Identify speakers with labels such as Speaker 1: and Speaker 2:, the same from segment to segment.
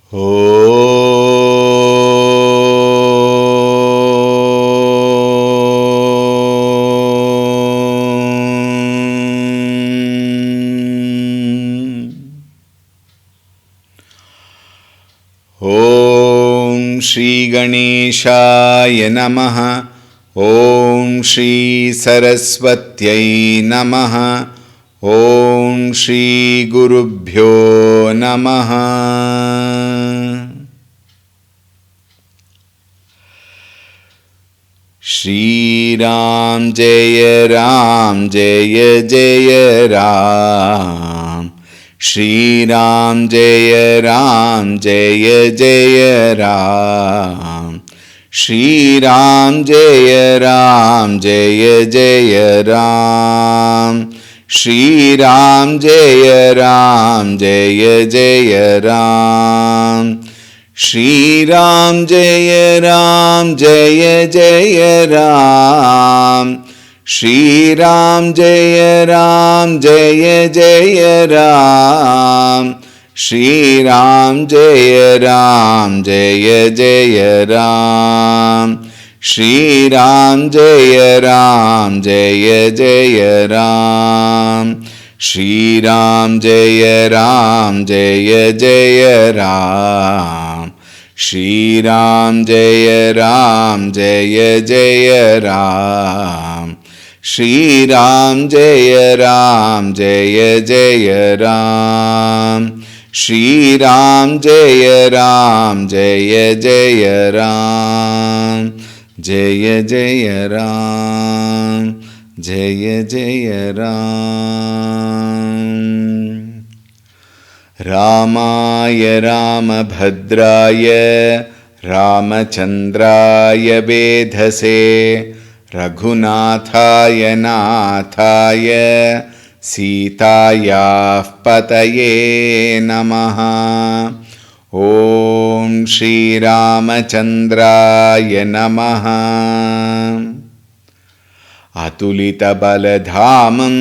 Speaker 1: Om Shri Ganeshaya Namaha. Om Shri Saraswatyai Namaha. Om Shri Gurubhyo Namaha. Shri Ram Jaya Ram Jaya Jaya Ram. Shri Ram Jaya Ram Jaya Jaya Ram. Shri Ram Jaya Ram Jaya Jaya Ram. Shri Ram Jaya Ram Jaya Jaya Ram. Shri Ram Jaya Ram Jaya Jaya Ram. Shri Ram Jaya Ram Jaya Jaya Ram. Shri Ram Jaya Ram Jaya Jaya Ram. Shri Ram Jaya Ram Jaya Jaya Ram. Shri Ram Jaya Ram Jaya Jaya Ram. Shri Ram Jaya Ram Jaya Jaya Ram. Shri Ram Jaya Ram Jaya Jaya Ram. Shri Ram Jaya Ram Jaya Jaya Ram. Jaya Jaya Ram. Jaya Jaya Ram. Ramaya Ramabhadraya Ramachandraya Vedhase Raghunathaya Nathaya Sitaya Pataye Namaha. Om Shri Ramachandraya Namaha. Atulita Baladhamam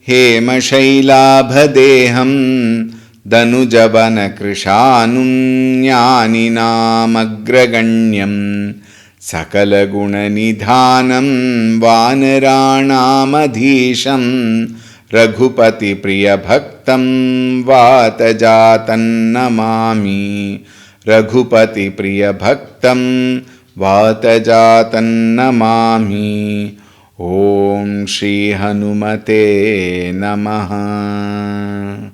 Speaker 1: Hema Shailabhadeham Danujavana Krishanum Jnaninam Agraganyam Sakala Guna Nidhanam Vanaranam Adhisham Raghupati Priya Bhaktam Vatajatan Namami. Raghupati Priya Bhaktam Vatajatan Namami. Om Shri Hanumate Namaha.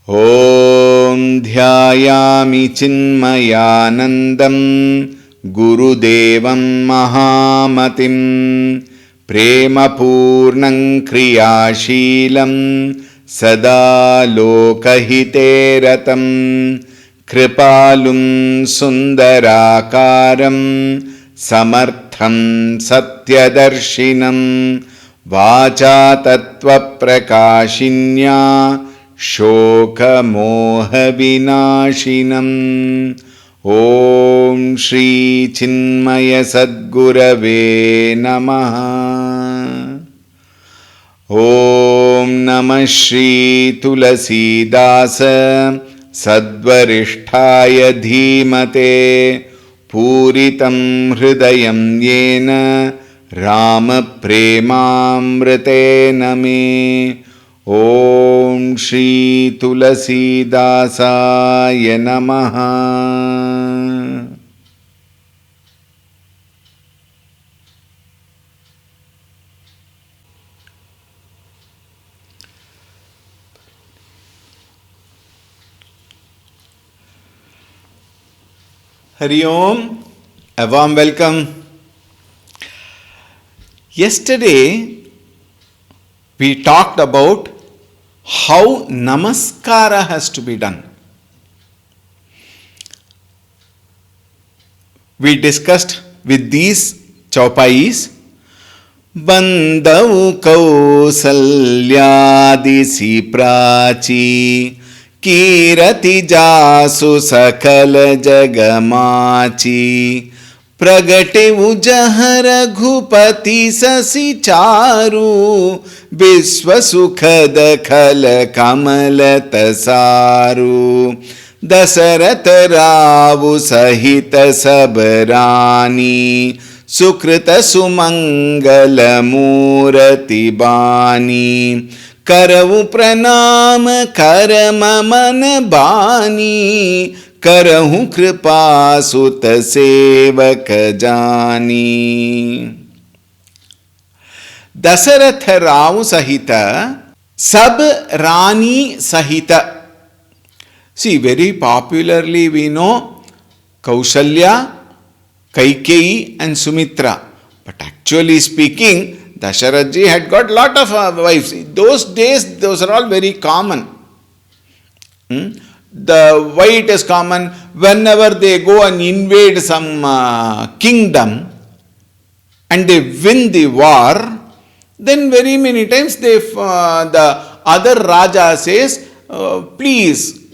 Speaker 1: Om Dhyayami Chinmayanandam Gurudevam Mahamatim Prema Purnam Kriyashilam Sada Lokahite Ratam Kripalum Sundarakaram Samartham Satyadarshinam Vacha Tattva Prakashinya Shoka Moha Vinashinam. Om Shri Chinmaya Sadgurave Namaha. Om Namah Shri Tulsi Dasa Sadvaristhaya Dhimate Puritam Hridayam Yena Rama Premamrite Name. Om Shri Tulsi Dasaya Namaha. Hari Om, a warm welcome. Yesterday we talked about how namaskara has to be done. We discussed with these chaupais Bandau Kausalyadisi Prachi Kirati Jasu Sakala Jagamachi Pragati Ujahara Ghupati Sasi Charu Viswa Sukhada Khala Kamala Tasaru Dasharath रावु सहित सब रानी सुकृत सुमंगल मूरति बानी करहु प्रणाम करम मन बानी करहु कृपा सुत सेवक जानी. दशरथ राव सहित सब रानी सहित. See, very popularly we know Kaushalya, Kaikeyi and Sumitra. But actually speaking, Dasharath ji had got lot of wives. Those days, those are all very common. Why it is common? Whenever they go and invade some kingdom and they win the war, then very many times the other Raja says, please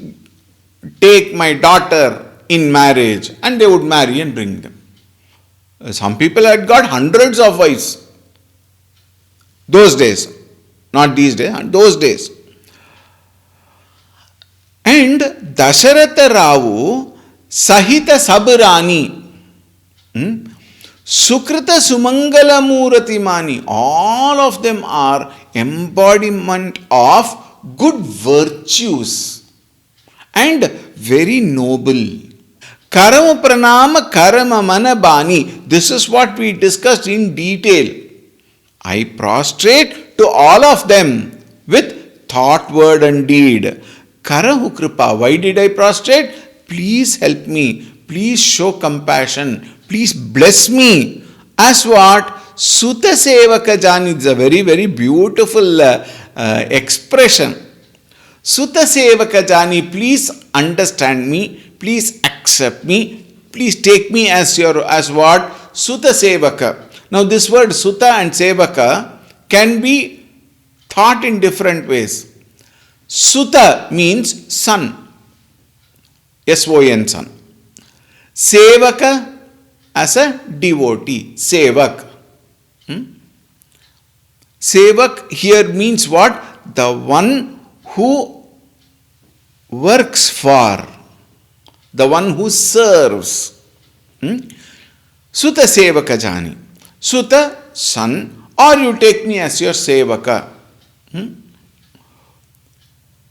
Speaker 1: take my daughter in marriage, and they would marry and bring them. Some people had got hundreds of wives. Those days, not these days, those days. And Dasharatha Ravu Sahita Sabrani Sukrita Sumangala Murati Mani, all of them are embodiment of good virtues and very noble. Karama Pranama Karama Manabani. This is what we discussed in detail. I prostrate to all of them with thought, word and deed. Karahu Kripa. Why did I prostrate? Please help me. Please show compassion. Please bless me. As what? Sutta Sevaka Jani. It's a very, very beautiful expression. Sutta Sevaka Jani, please understand me, please accept me, please take me as what? Sutta Sevaka. Now this word Sutta and Sevaka can be thought in different ways. Sutta means son, S-O-N, son. Sevaka as a devotee, Sevak. Sevak here means what? The one who works for, the one who serves. Sutta Sevaka Jani. Sutta, son, or you take me as your Sevaka.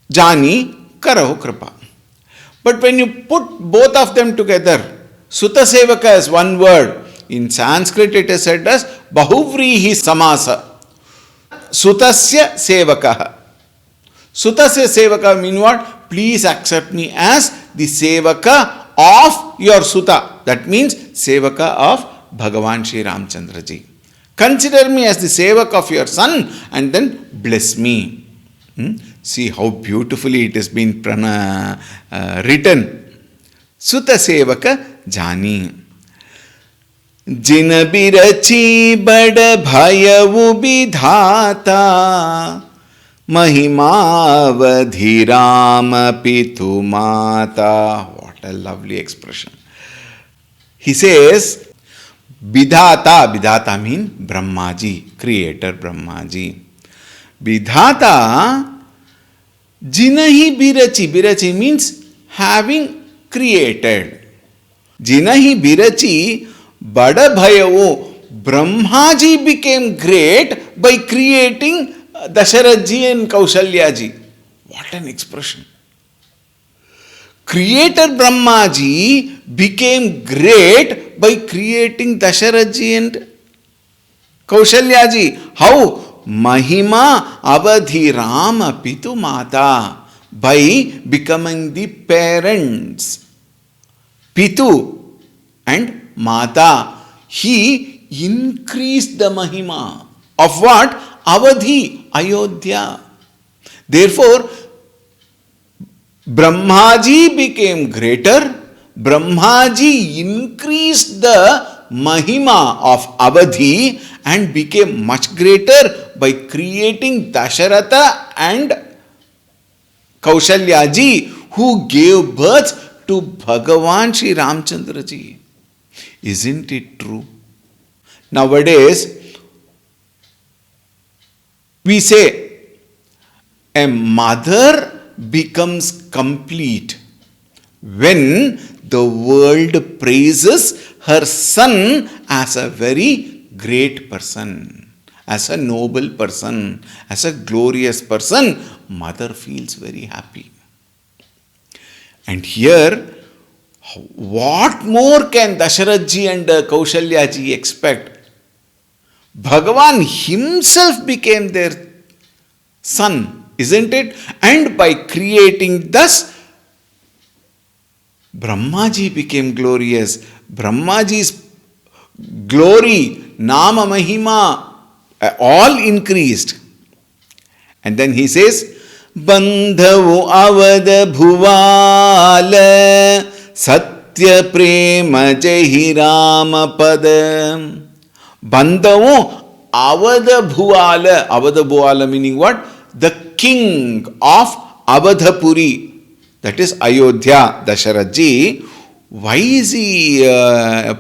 Speaker 1: Jani, Karahu Kripa. But when you put both of them together, Sutta Sevaka is one word. In Sanskrit it is said as Bahuvrihi Samasa. Sutasya Sevakaha. Sutasya Sevaka mean what? Please accept me as the Sevaka of your Sutta. That means Sevaka of Bhagavan Shri Ramchandra ji. Consider me as the Sevaka of your son and then bless me. See how beautifully it has been written. Sutta Sevaka Jani. Jina birachi bada bhayavu bidhata Mahimavadhiram pitu mata. What a lovely expression. He says, Bidhata. Bidhata means Brahmaji, creator Brahmaji. Bidhata Jinahi birachi. Birachi means having created. Jinahi birachi bada bhayavu. Brahmaji became great by creating Dasharath ji and Kaushalya ji. What an expression. Creator Brahmaji became great by creating Dasharath ji and Kaushalya ji. How? Mahima Avadhirama Pitu Mata. By becoming the parents. Pitu and Mata. He increased the Mahima. Of what? Avadhi, Ayodhya. Therefore, Brahmaji became greater. Brahmaji increased the Mahima of Avadhi and became much greater by creating Dasharatha and Kaushalya ji, who gave birth to Bhagavan Shri Ramchandra ji. Isn't it true? Nowadays, we say a mother becomes complete when the world praises her son as a very great person, as a noble person, as a glorious person, mother feels very happy. And here, what more can Dasharath ji and Kaushalya ji expect? Bhagavan himself became their son, isn't it? And by creating thus, Brahmaji became glorious. Brahmaji's glory, Nama Mahima, all increased. And then he says, Bandhavu avada bhuvala satya prema jahi rama pada. Bandhavu avada bhuvala. Avada bhuvala meaning what? The king of Avadhapuri. That is Ayodhya, Dasharath ji. Why is he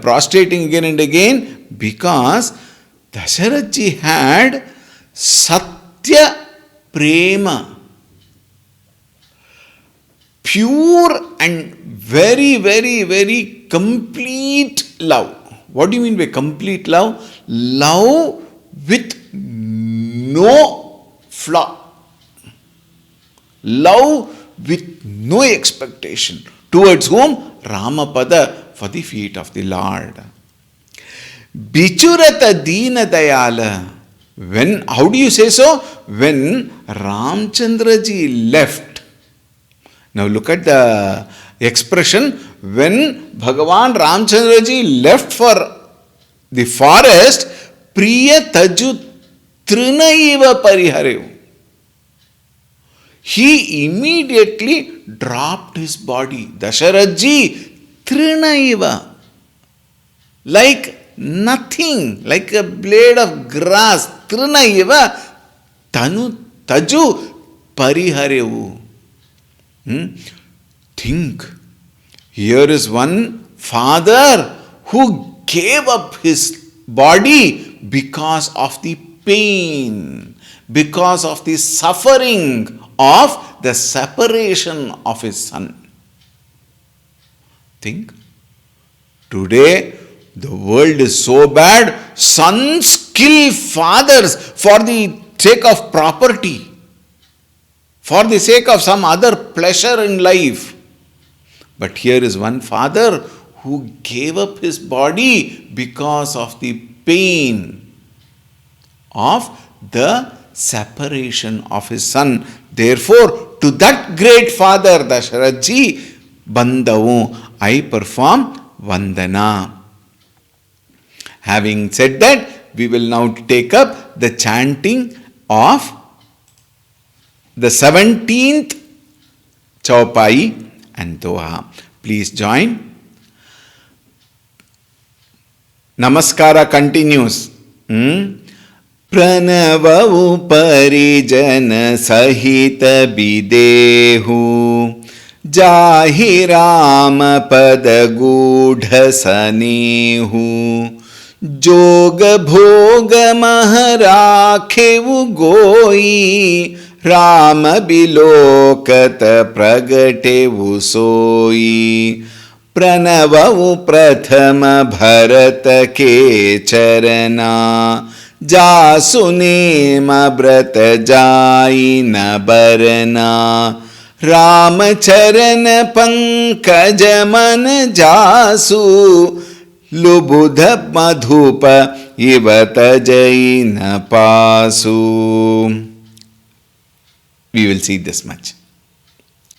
Speaker 1: prostrating again and again? Because Dasharath ji had Satya Prema. Pure and very, very, very complete love. What do you mean by complete love? Love with no flaw. Love with no expectation. Towards whom? Ramapada, for the feet of the Lord. Bichurata Deena Dayala. When, how do you say so? When Ramchandra ji left. Now look at the expression. When Bhagavan Ramchandra ji left for the forest, Priya Taju Trinaiva Pariharev. He immediately dropped his body. Dasharath ji, Trinaiva. Like nothing, like a blade of grass. Trinaiva, Taju Pariharevu. Think, here is one father who gave up his body because of the pain, because of the suffering of the separation of his son. Think, today the world is so bad, sons kill fathers for the sake of property, for the sake of some other pleasure in life. But here is one father who gave up his body because of the pain of the separation of his son. Therefore, to that great father, Dasharath ji, Bandhavu, I perform Vandana. Having said that, we will now take up the chanting of the 17th Chaupai and Doha. Please join. Namaskara continues. Pranavau parijana sahita bidehu jahi rama pada gudha sanehu joga bhoga maharakhevu goi rama bilokata pragatevu soi pranavau prathama bharata ke charana Jasune brata jai na barana Ramacharana pankaja man jasu Lubudha madhupa ivata jaina pasu. We will see this much.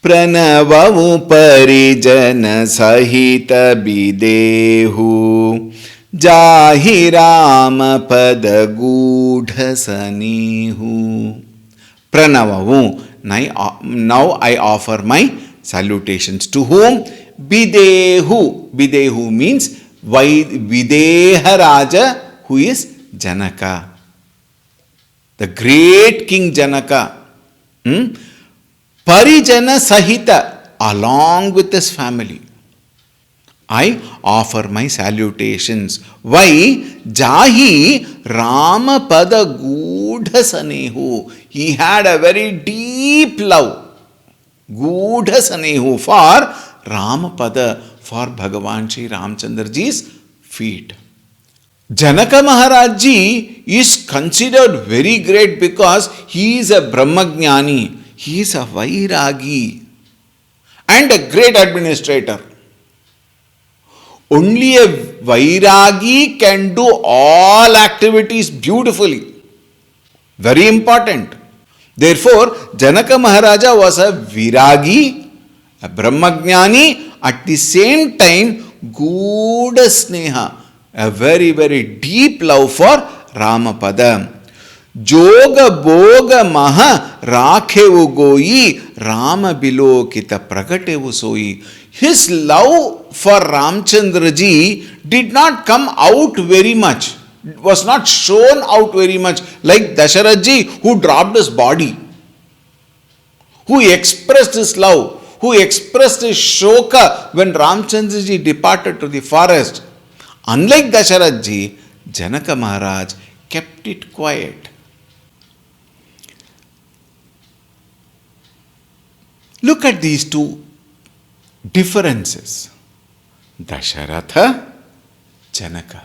Speaker 1: Pranavavu parijana sahita bidehu Jahi Rama pada gudha sanehu. Pranavavu. Now I offer my salutations. To whom? Bidehu. Bidehu means Videha Raja, who is Janaka. The great King Janaka. Parijana Sahita, along with his family. I offer my salutations. Why? Jahi Rama Pada Gudha Sanehu. He had a very deep love. Gudha Sanehu for Ramapada for Bhagavan Sri Ramchandraji's feet. Janaka Maharaj Ji is considered very great because he is a Brahmagnani, he is a Vairagi and a great administrator. Only a Vairagi can do all activities beautifully. Very important. Therefore, Janaka Maharaja was a Viragi, a Brahmagnani, at the same time, Guda Sneha, a very, very deep love for Ramapada. Joga Boga Maha Rakhevu Goyi Rama Bilokita Prakatevu Soi. His love for Ramchandraji did not come out very much, was not shown out very much like Dasharatji, who dropped his body, who expressed his love, who expressed his shoka when Ramchandraji departed to the forest. Unlike Dasharatji, Janaka Maharaj kept it quiet. Look at these two differences. Dasharatha, Janaka.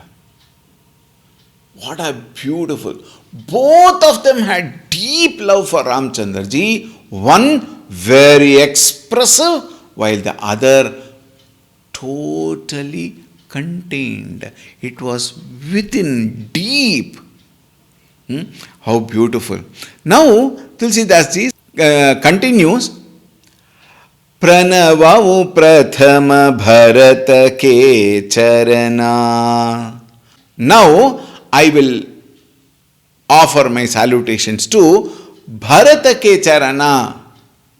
Speaker 1: What a beautiful. Both of them had deep love for Ramchandraji. One very expressive, while the other totally contained. It was within, deep. How beautiful. Now, Tulsi Das Ji continues. Pranavau prathama bharata ke charana. Now, I will offer my salutations to Bharata ke charana,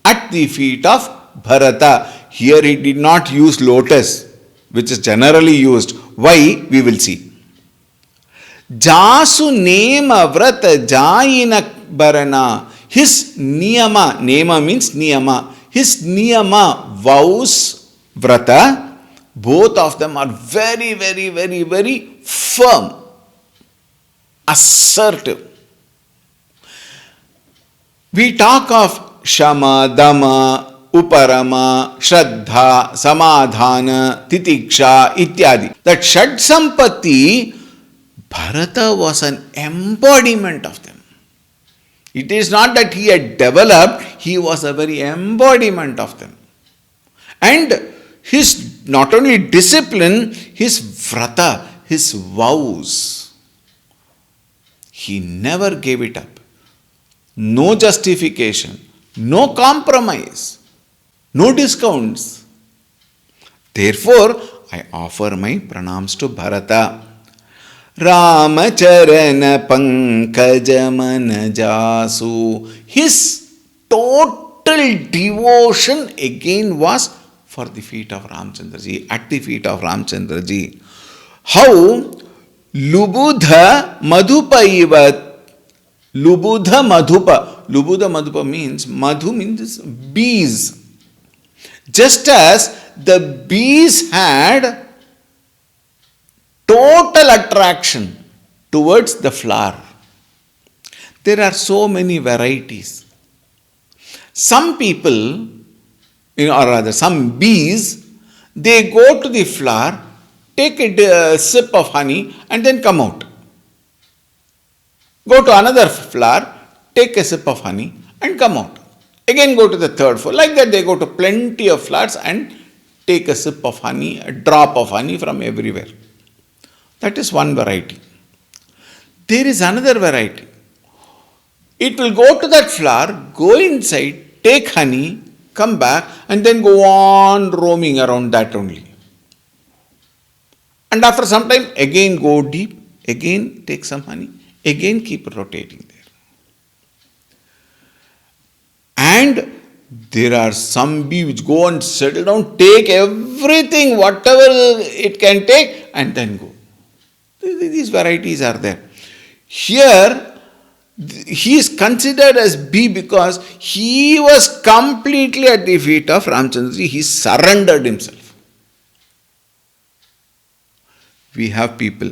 Speaker 1: at the feet of Bharata. Here he did not use lotus, which is generally used. Why? We will see. Jasu nema vrata jayina barana. His niyama, nema means niyama. His niyama, vows, vrata, both of them are very, very, very, very firm, assertive. We talk of Shama, Dama, Uparama, Shraddha, Samadhana, Titiksha, Ityadi. That Shad Sampatti, Bharata was an embodiment of them. It is not that he had developed, he was a very embodiment of them. And his not only discipline, his vrata, his vows, he never gave it up. No justification, no compromise, no discounts. Therefore, I offer my pranams to Bharata. Ramacharana Pankajamana Jasu. His total devotion again was for the feet of Ramchandraji, at the feet of Ramchandraji. How Lubudha Madhupaivat. Lubudha Madhupa. Lubudha Madhupa means, Madhu means bees. Just as the bees had total attraction towards the flower. There are so many varieties. Some people, or rather some bees, they go to the flower, take a sip of honey and then come out. Go to another flower, take a sip of honey and come out. Again go to the third flower. Like that they go to plenty of flowers and take a sip of honey, a drop of honey from everywhere. That is one variety. There is another variety. It will go to that flower, go inside, take honey, come back and then go on roaming around that only. And after some time again go deep, again take some honey, again keep rotating there. And there are some bees which go and settle down, take everything, whatever it can take and then go. These varieties are there. Here, he is considered as bee because he was completely at the feet of Ramchandraji. He surrendered himself. We have people.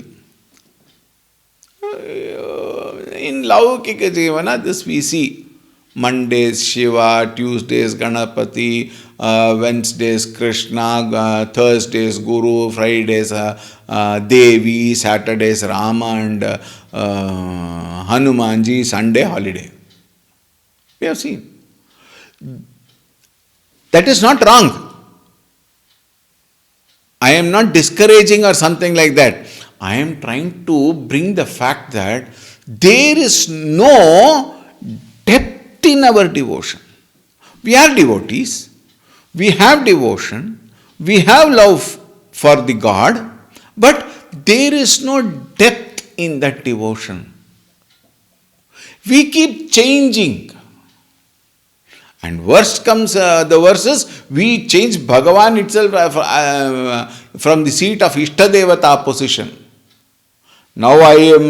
Speaker 1: In Laukika Jivana, this we see. Mondays Shiva, Tuesdays Ganapati, Wednesdays Krishna, Thursdays Guru, Fridays Devi, Saturdays Rama and Hanumanji, Sunday holiday. We have seen. That is not wrong. I am not discouraging or something like that. I am trying to bring the fact that there is no depth in our devotion. We are devotees, we have devotion, we have love for the God, but there is no depth in that devotion. We keep changing. And worst comes the verses, we change Bhagavan itself from the seat of Ishtadevata position. Now I am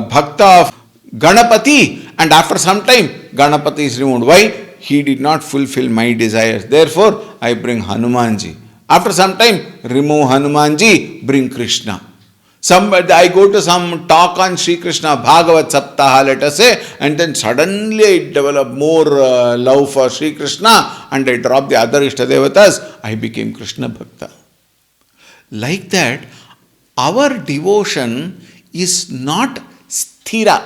Speaker 1: Bhakta of Ganapati, and after some time Ganapati is removed. Why? He did not fulfill my desires. Therefore, I bring Hanumanji. After some time, remove Hanumanji, bring Krishna. I go to some talk on Sri Krishna, Bhagavat Saptaha, let us say, and then suddenly I develop more love for Sri Krishna and I drop the other Ishtadevatas, I became Krishna Bhakta. Like that, our devotion is not sthira.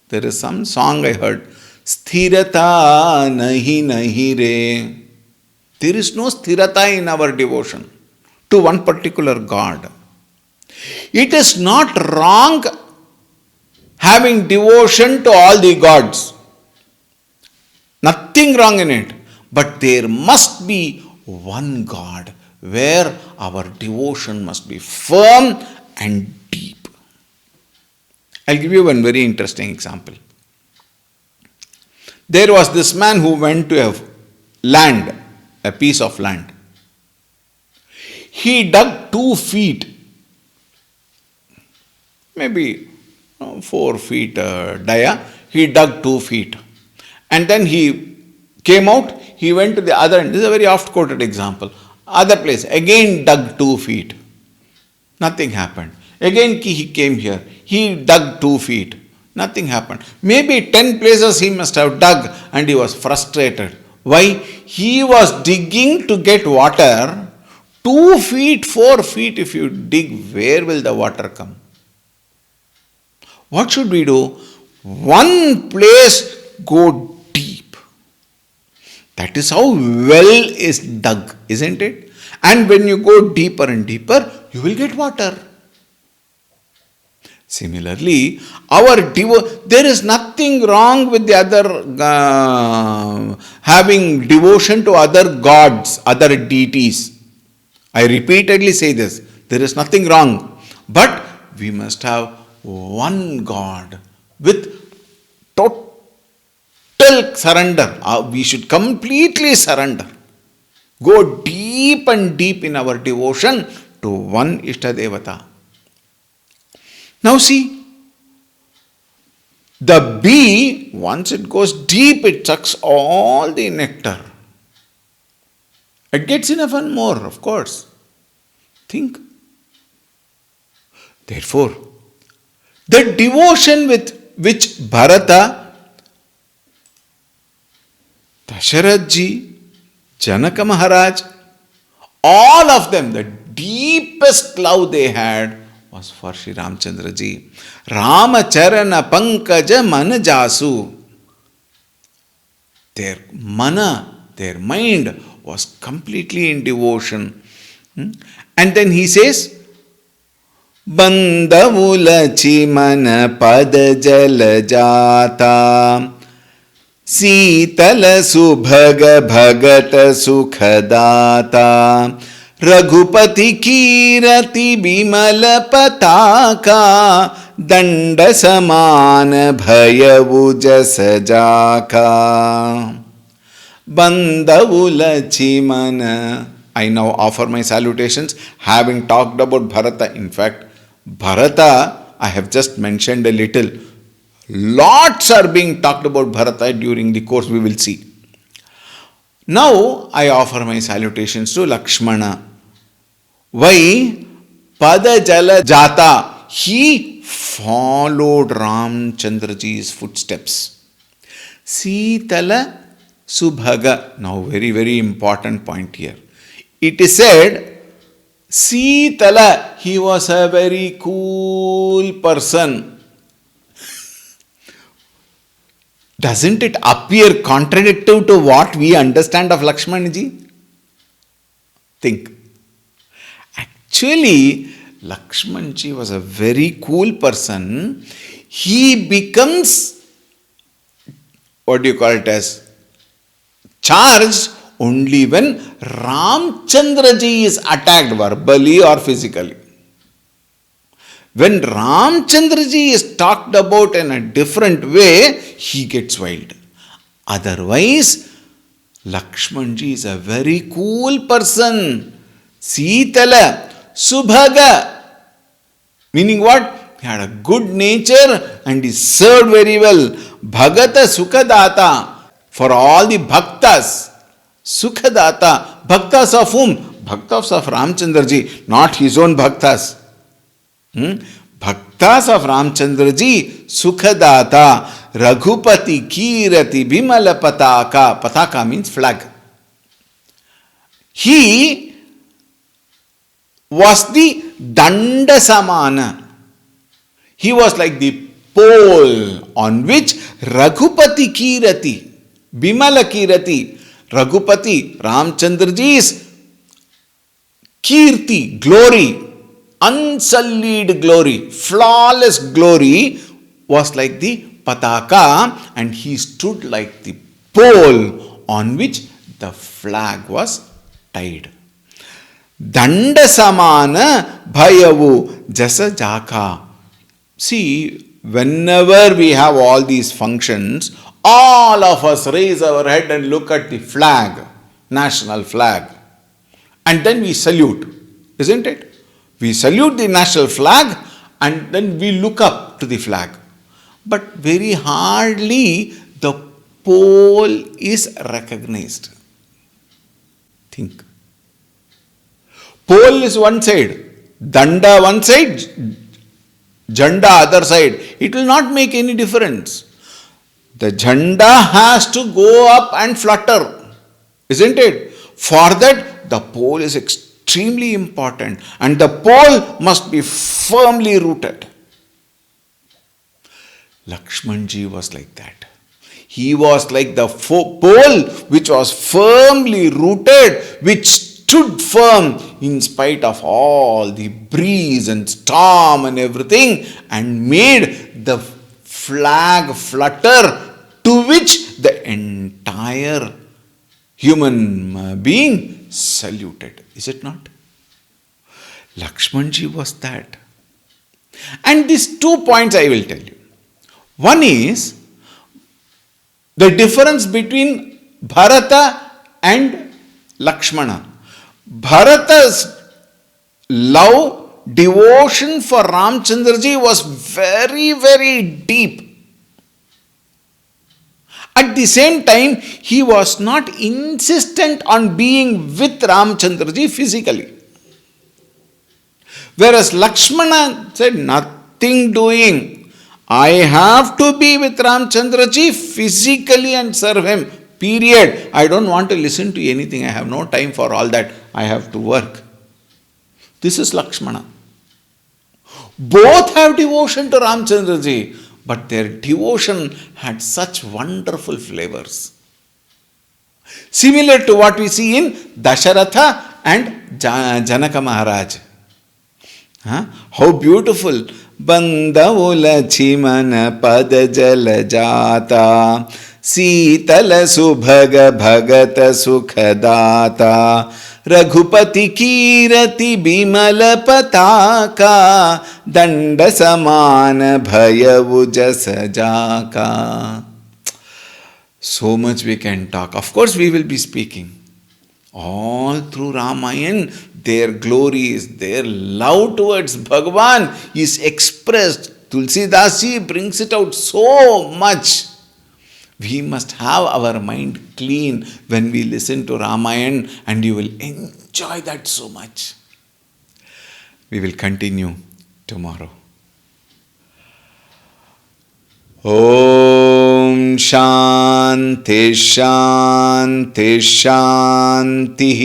Speaker 1: There is some song I heard, Sthirata nahi nahi re. There is no sthirata in our devotion to one particular God. It is not wrong having devotion to all the gods. Nothing wrong in it. But there must be one God where our devotion must be firm and deep. I'll give you one very interesting example. There was this man who went to a piece of land. He dug 2 feet, maybe 4 feet dia. He dug 2 feet. And then he came out, he went to the other end. This is a very oft quoted example. Other place, again dug 2 feet. Nothing happened. Again he came here. He dug 2 feet. Nothing happened. Maybe 10 places he must have dug and he was frustrated. Why? He was digging to get water. 2 feet, 4 feet, if you dig, where will the water come? What should we do? One place, go deep. That is how well is dug, isn't it? And when you go deeper and deeper, you will get water. Similarly, there is nothing wrong with the other having devotion to other gods, other deities. I repeatedly say this. There is nothing wrong. But we must have one God with total surrender. We should completely surrender. Go deep and deep in our devotion to one Ishtadevata. Now see, the bee, once it goes deep, it sucks all the nectar. It gets enough and more, of course. Think. Therefore, the devotion with which Bharata, Dasharatji, Janaka Maharaj, all of them, the deepest love they had was for Sri Ramchandra ji. Ramacharana Pankaja Manajasu. Their mind was completely in devotion. And then he says, Bandavula Chimana Pada Jala Jata Sitala Subhaga Bhagata Sukhadata Raghupati Kirati Bimala Pataka Danda Samana Bhayavuja Sajaka Bandavula Chimana. I now offer my salutations, having talked about Bharata. In fact, Bharata, I have just mentioned a little. Lots are being talked about Bharata during the course, we will see. Now, I offer my salutations to Lakshmana. Why? Pada Jala Jata. He followed Ramchandraji's footsteps. Sitala Subhaga. Now, very, very important point here. It is said, Sitala, he was a very cool person. Doesn't it appear contradictory to what we understand of Lakshmanji? Think. Actually, Lakshmanji was a very cool person. He becomes, what do you call it as, charged only when Ramchandraji is attacked verbally or physically. When Ramchandraji is talked about in a different way, he gets wild. Otherwise, Lakshmanji is a very cool person. Sitala, Subhaga. Meaning what? He had a good nature and he served very well. Bhagata Sukhadata. For all the bhaktas. Sukhadata. Bhaktas of whom? Bhaktas of Ramchandraji, not his own bhaktas. Bhaktas of Ramchandraji, Sukhadata, Raghupati, Kirati, Bimala Pataka. Pataka means flag. He was the Danda Samana. He was like the pole on which Raghupati Kirati, Bimala Kirati, Raghupati, Ramchandraji's Kirti, glory, unsullied glory, flawless glory was like the Pataka, and he stood like the pole on which the flag was tied. Danda Samana Bhayavu Jasa Jaka. See, whenever we have all these functions, all of us raise our head and look at the flag, national flag, and then we salute, isn't it? We salute the national flag and then we look up to the flag. But very hardly the pole is recognized. Think. Pole is one side, Danda one side, Janda other side. It will not make any difference. The Janda has to go up and flutter, isn't it? For that, the pole is extremely important, and the pole must be firmly rooted. Lakshmanji was like that. He was like the pole which was firmly rooted, which stood firm in spite of all the breeze and storm and everything, and made the flag flutter, to which the entire human being saluted. Is it not? Lakshmanji was that. And these 2 points I will tell you. One is the difference between Bharata and Lakshmana. Bharata's love, devotion for Ramchandraji was very, very deep. At the same time, he was not insistent on being with Ramchandraji physically. Whereas Lakshmana said, nothing doing. I have to be with Ramchandraji physically and serve him. Period. I don't want to listen to anything. I have no time for all that. I have to work. This is Lakshmana. Both have devotion to Ramchandraji, but their devotion had such wonderful flavors. Similar to what we see in Dasharatha and Janaka Maharaj. How beautiful. Bandavula chimana padajala jata Sitala Subhaga Bhagata Sukhadata Raghupati Kirati Bimala Pataka Danda Samana Bhayavu Jasa Jaka. So much we can talk. Of course, we will be speaking. All through Ramayana, their glories, their love towards Bhagavan is expressed. Tulsi Dasi brings it out so much. We must have our mind clean when we listen to Ramayana, and you will enjoy that so much. We will continue tomorrow. Om शान्ति शान्ति शान्तिः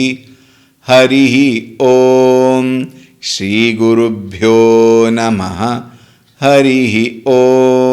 Speaker 1: हरिः ॐ श्रीगुरुभ्यो नमः हरिः ॐ